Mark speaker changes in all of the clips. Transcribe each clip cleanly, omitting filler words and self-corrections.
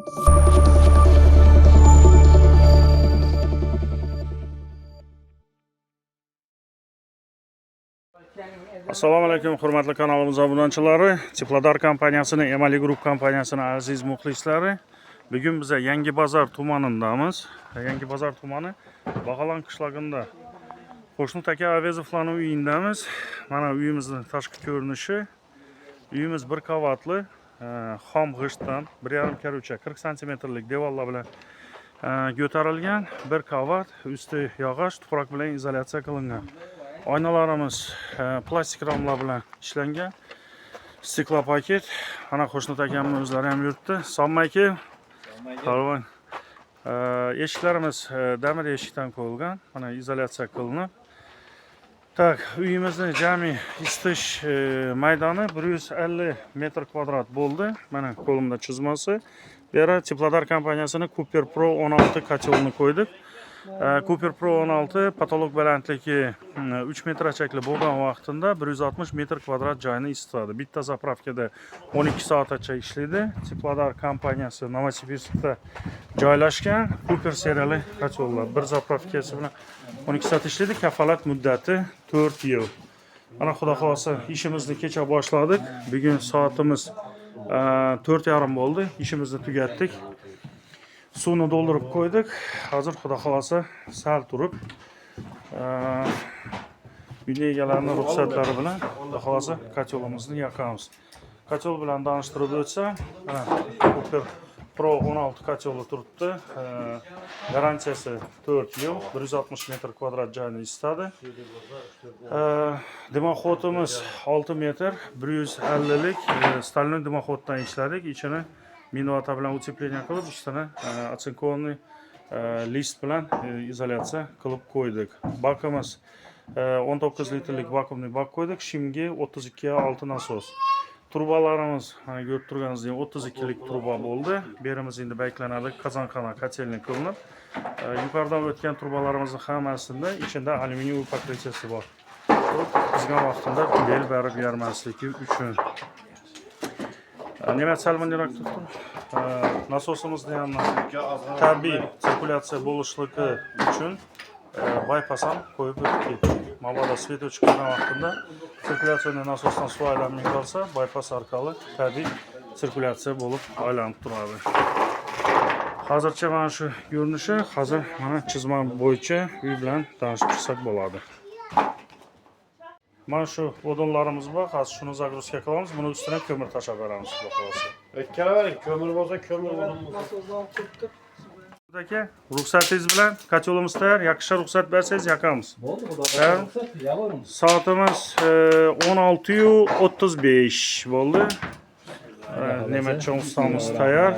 Speaker 1: Assalomu alaykum hurmatli kanalimiz obunachilari, Tepladar kompaniyasining Emali Group kompaniyasining aziz muxlislari. Bugun biz Yangi Bozor tumanidamiz. Yangi Bozor tumani Bag'alon qishlog'ida qo'shni taka Avezovlarning uyindamiz. Mana uyimizning tashqi ko'rinishi. Uyimiz bir qavatli, xom g'ishtdan 1,5 karуча 40 santimetrlik devorlar bilan ko'tarilgan bir qavat, usti yog'och, tuproq bilan izolyatsiya qilingan. Oynalarimiz plastik ramlar bilan ishlangan. Stiklo paket. Ana qo'shni takamning o'zlari ham yurtdi. Salom-aka. Salom. Eshiklarimiz damir eshikdan qo'yilgan. Mana izolyatsiya qilinib. Tak, uyimizning jami isitish maydoni 150 metr kvadrat bo'ldi. Mana qo'limda chizmasi. Bu yerga Tepladar kompaniyasining Cooper Pro 16 kotelni qo'ydik. Cooper Pro 16 patolog balandligi 3 metrachakli bo'lgan vaqtida 160 metr kvadrat joyni isitadi. Bitta zapravkada 12 soatgacha ishlaydi. Tepladar kompaniyasi Novosibirskda joylashgan Cooper seriyali kotellar. Bir zapravkasi bilan 12 soat ishlaydi. Kafolat muddati 4 yil. Ana xudo xolasa ishimizni kecha boshladik. Bugun soatimiz 4:30 bo'ldi. Ishimizni tugatdik. Suvni doldurib qo'ydik. Hozir xudo xolasa sal turib uyda egalarining ruxsatlari bilan xudo xolasa kotelimizni yoqamiz. Kotel bilan tanishtirib o'tsa, mana Cooper Pro 16 koteli turibdi. Garantiyasi 4 yil, 160 metr kvadrat joyni isitadi. Dimoxodimiz 6 metr, 150 lik stalinoy dimoxoddan ishladik. Ichini minvata bilan utепление qilib, ustidan otsinkovniy list bilan izolyatsiya qilib qo'ydik. Bakimiz 19 litrlik vakuumli bak qo'ydik. Shimga 32/6 nasos. Turbalarimiz ko'rib turganingizdek 32 lik turba bo'ldi. Berimiz endi beklanadi, qozonxona kotelnik qilinib. Yuqoridan o'tgan turbalarimizni hammasida ichida alyuminiy paketchasi bor. Bizga vaqtida bel berib yarmasligi uchun. Nima salmonliroq tutdim? Nasosimizni ham tabiiy sirkulyatsiya bo'lishligi uchun bypass ham qo'yib o'tdik. Mabodo svet o'chib qolgan vaqtida sirkulyatsiyaning nasosdan suv aylanmay qolsa, bypass orqali tabiiy sirkulyatsiya bo'lib aylanib turadi. Hozircha mana shu ko'rinishi, hozir mana chizma bo'yicha uy bilan tanishib chiqsak bo'ladi. Mana shu o'dinlarimiz bor. Hozir shuni zagruzka qilamiz. Buni ustiga ko'mir tashab beramiz, xudo xolasa.
Speaker 2: Aytganlaring, ko'mir bo'lsa, ko'mir o'din bo'lsa.
Speaker 1: Aka, ruxsatingiz bilan kotelimiz tayyor. Yoqishga ruxsat bersangiz yoqamiz.
Speaker 2: Bo'ldi, xudo xolasa.
Speaker 1: Soatimiz 16:35 bo'ldi. Nematcha ustamiz tayyor.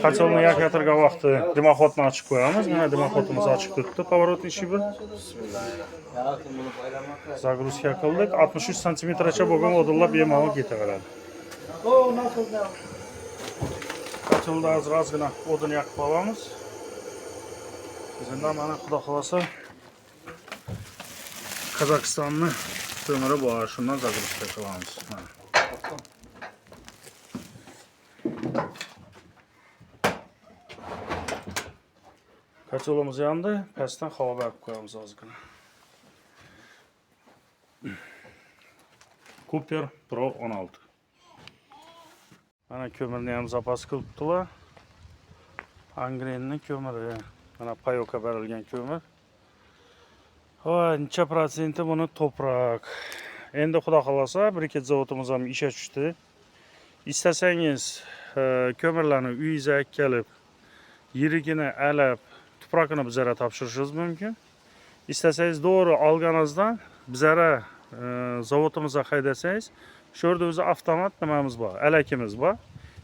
Speaker 1: Kotelni yoqatirgan vaqti dimoxodni ochib qo'yamiz. Mana dimoxodimiz ochiq turibdi. Поворотный shibr. Zagruzka qildik. 63 santimetrgacha bo'lgan o'dinlar bemalol ketaveradi. Kotelda ozgina o'din yoqib qo'yamiz. Bizda mana xudo xolasa Qozog'istonning ko'miri bor. Shundan zagruzka qilamiz. Kotelimiz yondi, pastdan havo berib qo'yamiz ozgina. Cooper Pro 16. Mana ko'mirni ham zapas qilibdilar. Angrenning ko'miri. Mana payoka berilgan ko'mir. Voy, necha protsenti buni to'proq. Endi xudo xolasa briket zavodimiz ham ishga tushdi. Istasangiz ko'mirlarni uyingizga kelib, yirigini alab, tuproqni bizga topshirishingiz mumkin. Istasangiz to'g'ri olganingizdan bizga zavodimizga haydasangiz, shu yerda o'zi avtomat nimamiz bor, alakimiz bor.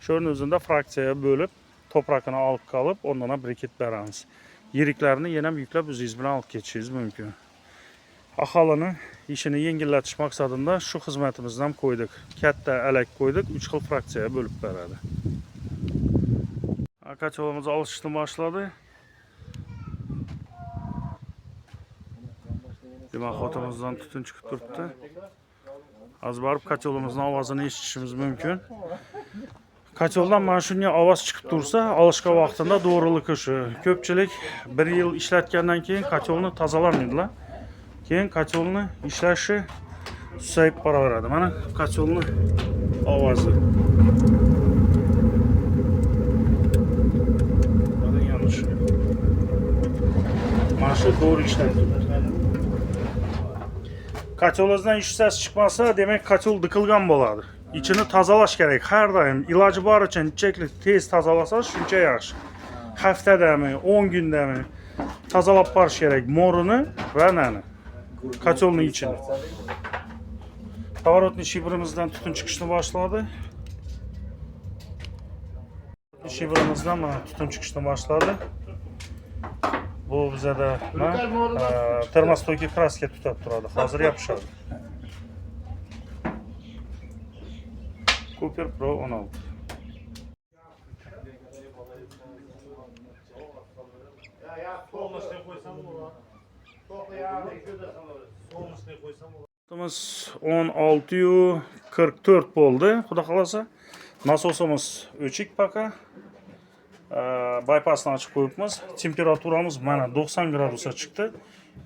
Speaker 1: Shu yerning o'zida fraksiyaga bo'lib, to'proqni olib qolib, undan briket beramiz. Yiriklarni yana ham yuklab o'zingiz bilan olib ketishingiz mumkin. Aholini ishini yengillatish maqsadida shu xizmatimizni ham qo'ydik. Katta alak qo'ydik, 3 xil fraksiyaga bo'lib beradi. Kotelimiz olishni boshladi. Dimoxodimizdan tutun chiqib turibdi. Az borib kotelimizni ovozini eshitishimiz mumkin. Koteldan mana shunga ovoz chiqib tursa, olishga vaqtida to'g'riligi shu. Ko'pchilik 1 yil ishlatgandan keyin kotelni tozalamaydilar. Keyin kotelni ishlashi susayib boraveradi. Mana kotelni ovozi. Mana yanlış. Mana shu to'g'ri ishlaydi. Kotelingizdan ish sasi chiqmasa, demak kotel diqilgan bo'ladi. İçini tozalash kerak har doim. Iloji boricha nechakli tez tozalasangiz shuncha yaxshi. Haftadami, 10 kundami tozalab borish kerak mo'rini va nani. Kotelning ichini. Поворотный shibrimizdan tutun chiqishni boshladi. Shibrimizdan mana tutun chiqishni boshladi. Bu bizada termostoyki kraska tutab turadi. Hozir yopishadi. Cooper Pro 16. Solmasini 16:44 bo'ldi. Xudo xolasa. Nasosimiz o'chik paka. Bypassni ochib qo'yibmiz. Temperaturamiz mana 90 gradusga chiqdi.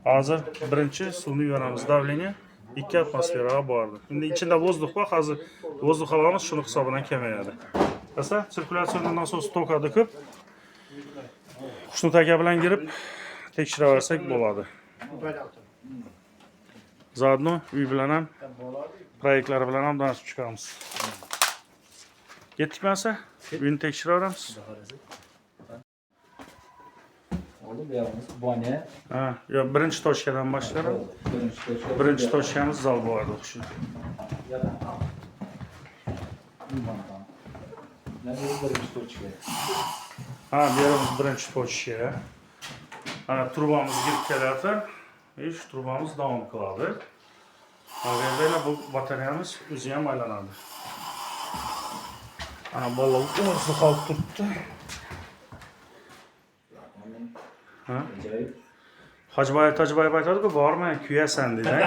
Speaker 1: Hozir birinchi suvni yuboramiz. Davleniya 2 atmosferaga bordi. Endi ichida vozdux bor, hozir vozdux havamiz shuni hisobidan kamayadi. Esa sirkulyatsiya nasosi tokadi ko'p. Qushni taka bilan girib tekshiraversak bo'ladi. Zaodno uy bilan ham proyektlari bilan ham tanishib chiqamiz. Yetdikmi esa? Uyni tekshiraveramiz.
Speaker 3: Oldu bu yalnız banya.
Speaker 1: Ha, yo birinchi tochkadan boshlayman. Birinchi tochkamiz zal bo'ladi o'xshaydi.
Speaker 3: Nerede birinchi tochka?
Speaker 1: Ha, bu yerimiz birinchi tochka. Ana trubamiz girib kelyapti. Shu trubamiz davom qiladi. Ha, yana bu batareyamiz o'zi ham aylanadi. Ana bolalar o'rsi qolib turibdi. Ha? Hajboyev aytadi-ku, borma, kuyasan deydi.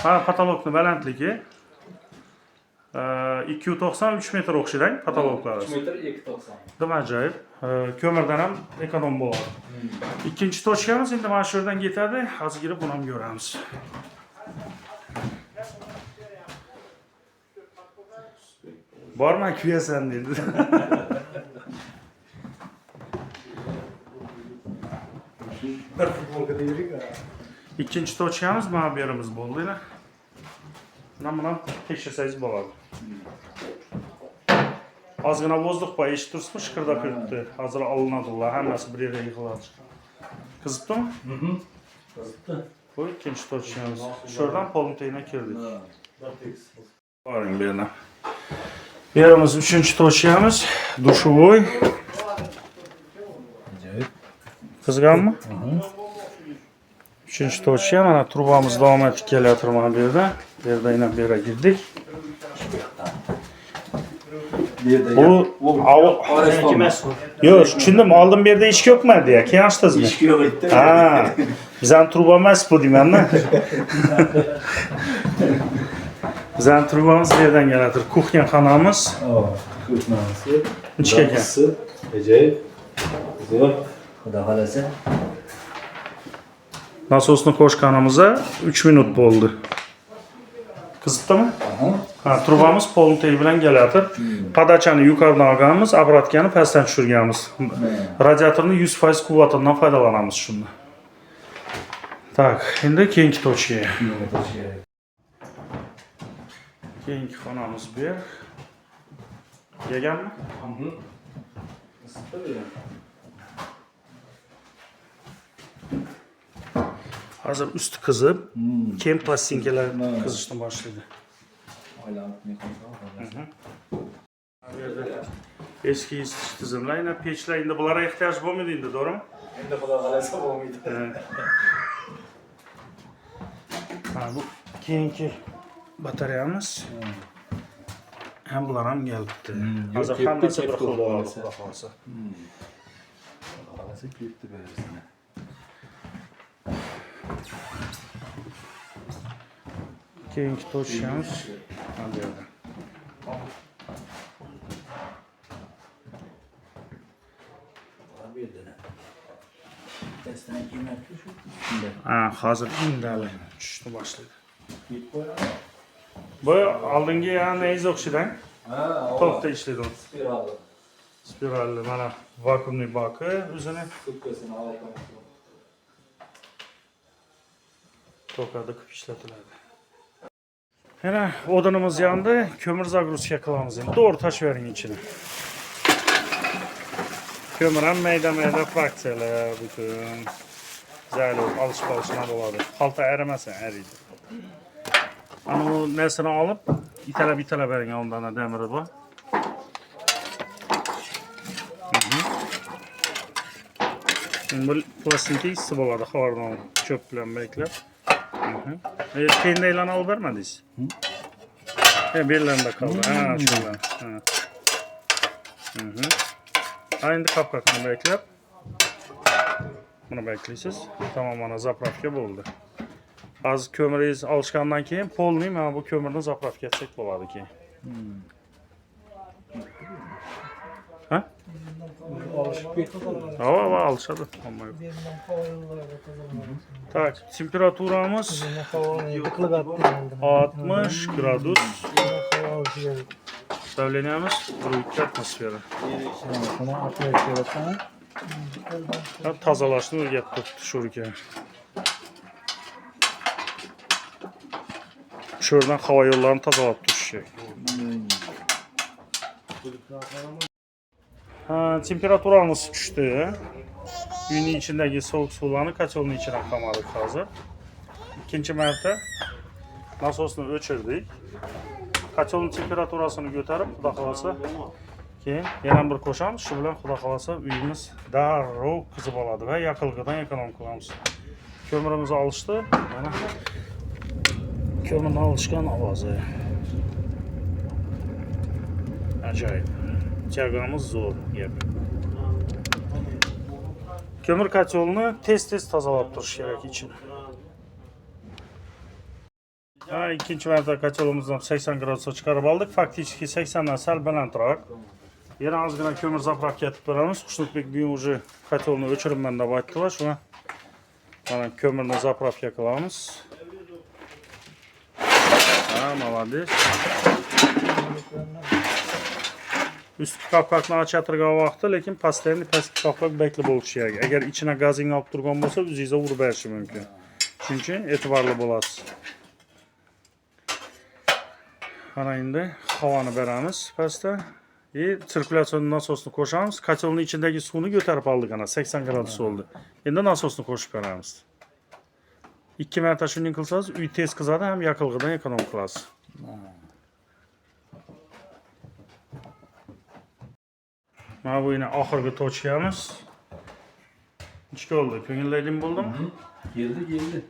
Speaker 1: Ha, patologning balandligi 2.93 metr o'xshaydi patologlari.
Speaker 3: 3 metr 2.90.
Speaker 1: Nima ajoyib. Ko'mirdan ham ekonom bo'ladi. Ikkinchi tochkamiz endi mana shu yerdan ketadi. Hozir kirib buni ham ko'ramiz. Borma, kuyasan deydi. İkinci tochkamiz mana bu yerimiz bo'ldi. Mana tekshirsangiz bo'ladi. Ozgina vozdux bor, eshitib turibsizmi? Shiqirlab yuribdi. Hozir olinadilar, hammasi bir yerga yig'iladi. Qizibdimi?
Speaker 3: Qizibdi.
Speaker 1: Bu ikkinchi tochkamiz. Shu yerdan polnteyga kirdik. Boring bu yerdan. Bu yerimiz uchinchi tochkamiz, dushovoy. Qizganmi? Uchinchi tochka, mana trubamiz davom etib kelyapti mana bu yerda. Bu yerda yana bu yerga girdik. Bu yo'q, tushundim. Oldin bu yerda eshik yo'qmi deya, keyin ochdingizmi?
Speaker 3: Eshik yo'q edi.
Speaker 1: Ha, bizning truba emas bu deyman-da. Bizning trubamiz bu yerdan keladir. Kuxnya xonamiz.
Speaker 3: Kuxnyamiz.
Speaker 1: Ichga ekan.
Speaker 3: Ajoyib. Zo'r. Xudo xolasa.
Speaker 1: Nasosni qo'shganimizga 3 minut bo'ldi. Qizibdimi? Ha, trubamiz polntey bilan kelyapti. Podachani yuqoridan olganmiz, obrotkani pastdan tushirganmiz. Radiatorning 100% quvvatidan foydalanamiz shunda. Tak, endi keyingi tochkaga. Keyingi xonamiz bu yer. Yeganmi? Hozir usti qizib, keyin plastinkalar qizishni boshlaydi. Eski isitish tizimlar, yana pechlar, endi bularga ehtiyoj bo'lmaydi endi, to'g'rimi?
Speaker 3: Endi xudo xolasa bo'lmaydi.
Speaker 1: Ha, bu keyingi batareyamiz. Ham bular ham kelibdi. Hozir hammasi bir xil bo'ladi, xudo xolasa.
Speaker 3: Xudo xolasa ketdi berisini.
Speaker 1: Keyingi tochkamiz bu yerda.
Speaker 3: berdilar. Testdan kiymakda shu üstünde.
Speaker 1: Ha, hozir indali tushishni boshlaydi.
Speaker 3: Yetib qo'yadi.
Speaker 1: Bu oldingi yana neyiz o'xshaydi?
Speaker 3: Ha,
Speaker 1: To'xta ishlaydi.
Speaker 3: spiral.
Speaker 1: Spiralli mana vakuumli baki o'zini
Speaker 3: Sukkasini olib
Speaker 1: tokada ko'p ishlatiladi. Yana o'dinimiz yondi, ko'mir zagruzka qilamiz endi. To'g'ri tashvering ichini. Ko'mir ham mayda-mayda fraksiyalar butun zaylov alış-balışlar bo'ladi. Xalta arimasa ariydi. Ana bu narsani olib, italab bering ondan demiri bor. Bu plastinka hissi bo'ladi, xordan cho'p bilan beklab. Qiyindaylarni olib bermadingiz? Bellarda qoldi. Ha, shular. Ha. Endi qapqoqni beklab. Buni beklaysiz. Tamam, mana zapravka bo'ldi. Hozir ko'miringiz olishgandan keyin polniy mana bu ko'mirni zapravka etsak bo'ladi keyin. Ha?
Speaker 2: Alışıp ketdi.
Speaker 1: Hava alışadi. Tak, temperaturamız 60 gradus. Давленiyemiz 2 atmosfera. Tazalashni o'rgatib shurga. Sho'rdan havo yo'llarini tozalab turish kerak. Temperaturamiz tushdi. Uyning ichidagi sovuq suvlarni kochelning ichiga qamadik hozir. Ikkinchi marta nasosni o'chirdik. Kochelning temperaturasini ko'tarib, xudo xolasa, keyin yana bir qo'shamiz. Shu bilan xudo xolasa uyimiz darrov qizib oladi va yoqilg'idan ekonom qilamiz. Ko'mirimizni olishdi. Mana ko'mirni olishgan ovozi. Ajoyib. Chagamiz zo'r gap. Ko'mir kochelni tez tozalab turish kerak ichini. İkinci marta kochelimizdan 80 gradusga chiqarib oldik. Faktически 80 dan sal balandroq. Yana ozgina ko'mir zapravka etib beramiz. Xushnudbek buyum уже kochelni o'chiribman deb aytdilar. Shuna mana ko'mirni zapravka qilamiz. Ha, молодец. Üstki qapqoqni ochatirgan vaqtda, lekin pastki qapqoq bekli bo'lishi kerak. Agar ichine gazingni olib turgan bo'lsa, o'zingizga urib berishi mumkin. Shuning uchun e'tiborli bo'lasiz. Mana endi havoni beramiz pastda. Sirkulyatsiya nasosini qo'shamiz. Kochelning ichidagi suvni ko'tarib oldik, ana 80 gradus bo'ldi. Endi nasosni qo'shib beramiz. 2 marta shunday qilsangiz, uy tez qizadi, ham yoqilg'idan ekonom qilasiz. Mana bu yine oxirgi tochkamiz. Nechta oldi? Ko'ngildayding bo'ldimi?
Speaker 3: Keldi.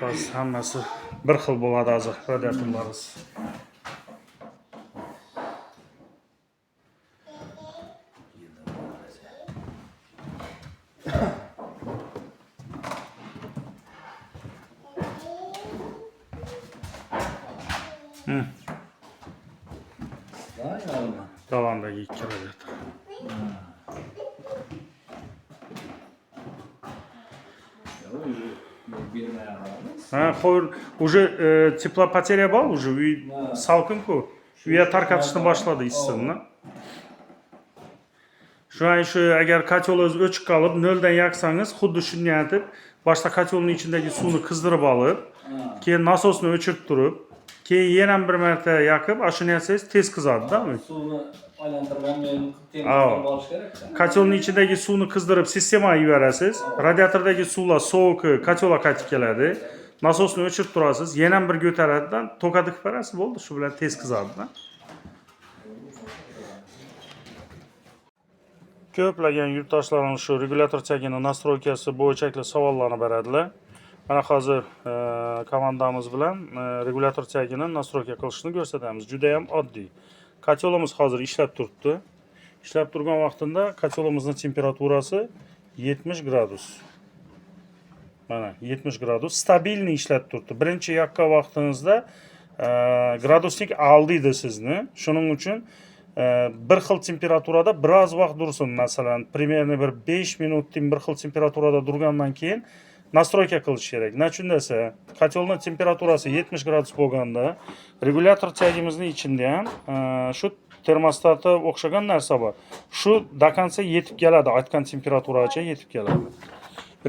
Speaker 1: Bas hammasi bir xil bo'ladi hozir radiatorlarimiz. Davandagi 2 radiator. Ha, xo'r, уже teplopoteriya bor, уже uy salqin-ku. Uyga tarqatishni boshladi issini. Shu agar kochelingiz o'chib qolib, noldan yoqsangiz, xuddi shunday etib, boshqa kochelning ichidagi suvni qizdirib olib, keyin nasosni o'chirib turib, keyin yana bir marta yoqib, shuni yasangiz tez qizadi-da.
Speaker 3: Suvni aylantirgan temizlab olish kerak.
Speaker 1: Kochelning ichidagi suvni qizdirib sistemaga yuborasiz. Radiatordagi suvlar sovuq kochelga qaytib keladi. Nasosni o'chirib turasiz, yana bir ko'taradidan to'katib berasiz, bo'ldi. Shu bilan tez qizadi-da. Ko'plagan yurtdoshlarimiz shu regulyator chagini nastroykasi bo'yicha savollarni beradilar. Mana hozir komandamiz bilan regulyator chagini nastroyka qilishni ko'rsatamiz. Juda ham oddiy. Kochelimiz hozir ishlab turibdi. Ishlab turgan vaqtida kochelimizning temperaturasi 70 gradus. Mana 70 gradus stabilni ishlab turibdi. Birinchi yoqqan vaqtingizda gradusnik aldiydi sizni. Shuning uchun bir xil temperaturada biroz vaqt tursin, masalan, примерно bir 5 minutdan bir xil temperaturada turgandan keyin настройка qilish kerak. Nechun desa, kotelning temperaturasi 70 gradus bo'lganda, regulyator tagimizning ichida ham shu termostatga o'xshagan narsa bor. Shu до конца yetib keladi, aytgan temperaturagacha yetib keladi.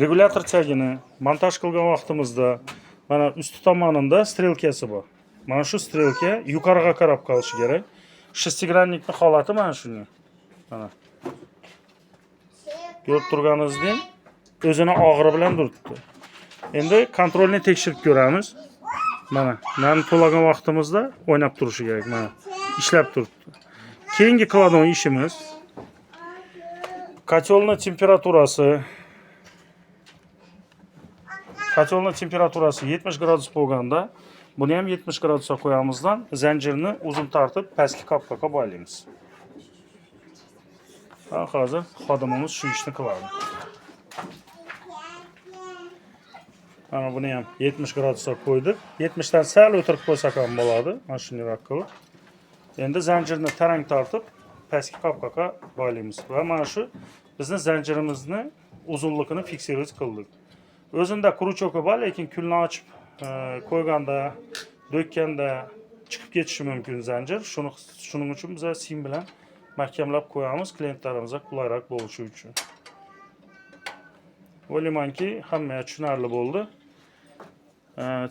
Speaker 1: Regulyator tagini montaj qilgan vaqtimizda mana usti tomonida strelkasi bor. Mana shu strelka yuqoriga qarab qolishi kerak. Shestigrannikning holati mana shunday. Mana. Ko'rib turganingizdek, o'zini og'iri bilan turibdi. Endi kontrolni tekshirib ko'ramiz. Mana, nani to'lagan vaqtimizda o'ynab turishi kerak. Mana, ishlab turibdi. Keyingi qiladigan ishimiz kotelning temperaturasi 70 gradus bo'lganda, buni ham 70 gradusga qo'yamizdan zanjirni uzun tortib pastki qopqoqqa bog'laymiz. Hozir xodimimiz shu ishni qiladi. Mana buni ham 70 gradusga qo'ydik. 70 dan sal o'tirib qo'ysak ham bo'ladi. Mana shunday qilib. Endi zanjirni tarang tortib pastki qopqoqqa bog'laymiz va mana shu bizni zanjirimizni uzunligini fiksировать qildik. O'zida kruchoki bor, lekin kulni ochib qo'yganda, do'kkanda chiqib ketishi mumkin zanjir. Shuning uchun biz sim bilan mahkamlab qo'yamiz, klientlarimizga qulayroq bo'lishi uchun. O'ylaymanki, hammaga tushunarli bo'ldi.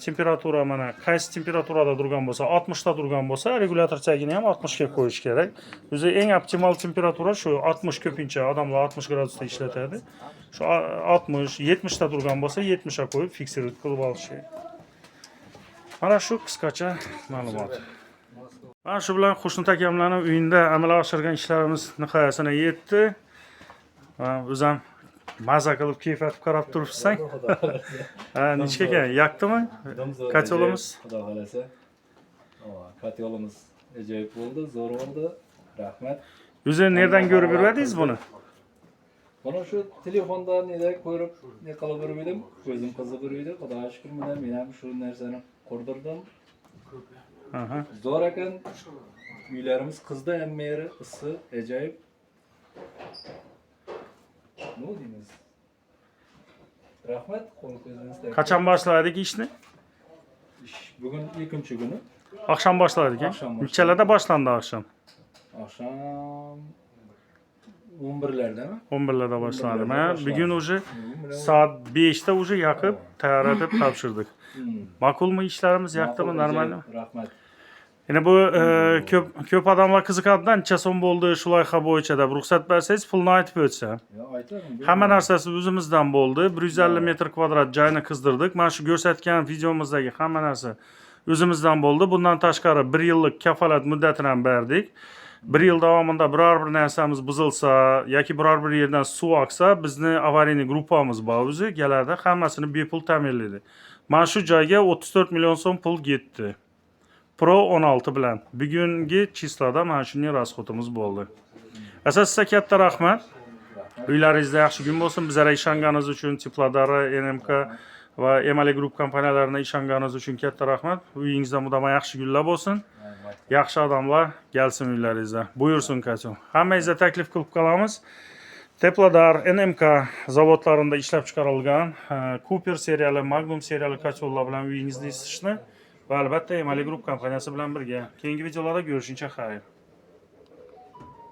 Speaker 1: Temperatura mana qaysi temperaturada turgan bo'lsa, 60 ta turgan bo'lsa, regulyator tagini ham 60 ga qo'yish kerak. O'zi eng optimal temperatura shu 60 ko'pincha odamlar 60 gradusda ishlatadi. Shu 60, 70 ta turgan bo'lsa, 70 ga qo'yib fiksировать qilib olish kerak. Mana shu qisqacha ma'lumot. Mana shu bilan Xushnud akamlarning uyida amalga oshirgan ishlarimiz nihoyasiga yetdi. O'zim maza qilib kayfiyatga qarab turibsan. Nechga ekan? Yoqdimi? Kotelimiz.
Speaker 3: Xudo xolasa. Kotelimiz ajoyib bo'ldi, zo'r bo'ldi. Rahmat.
Speaker 1: O'zi nerdan ko'rib yurardingiz buni?
Speaker 3: Buni shu telefondan nida ko'rib, ne qilib yurdim, ko'zim qiziqib yurdi. Xudoga shukr, men ham shu narsani qurdirdim. Zo'r ekan. Uylarimiz qizda hamma yeri isi, ajoyib. Ne deymiz? Rahmat, qo'l ko'zingizni.
Speaker 1: Qachon boshladik ishni?
Speaker 3: Bugun ikkinchi kuni.
Speaker 1: Oqshom boshladik. Nechalarda boshlandi oqshom?
Speaker 3: Oqshom 11lardami?
Speaker 1: 11larda boshlandi. Men bugun уже soat 5 da уже yoqib, tayyorlatib topshirdik. Ma'qulmi ishlarimiz, yoqdimi, normalmi?
Speaker 3: Rahmat.
Speaker 1: Yine bu ko'p odamlar qiziqadidan necha so'm bo'ldi shu loyiha bo'yicha deb ruxsat bersangiz pulni aytib o'tsam. Hamma narsasi o'zimizdan bo'ldi. 150 metr kvadrat joyni qizdirdik. Mana shu ko'rsatgan videomizdagi hamma narsa o'zimizdan bo'ldi. Bundan tashqari 1 yillik kafolat muddatini ham berdik. 1 yil davomida biror bir narsamiz buzilsa yoki biror bir yerdan suv oqsa, bizni avariyniy gruppamiz bor o'zi, keladi, hammasini bepul ta'minlaydi. Mana shu joyga 34 million so'm pul ketdi. Pro 16 bilan bugungi chisloda mana shunday rasxotimiz bo'ldi. Asosida katta rahmat. Uylaringizda yaxshi kun bo'lsin. Bizlarga ishonganingiz uchun, Tepladar, NMK va Emali Group kompaniyalariga ishonganingiz uchun katta rahmat. Uyingizda mudom yaxshi kunlar bo'lsin. Yaxshi odamlar kelsin uylaringizga. Buyursin qachon. Hammangizga taklif qilib qolamiz. Tepladar, NMK zavodlarida ishlab chiqarilgan Cooper seriyali, Magnum seriyali kachollar bilan uyingizni isitishni va albatta Emali Group kompaniyasi bilan birga. Keyingi videolarda ko'rishguncha xayr.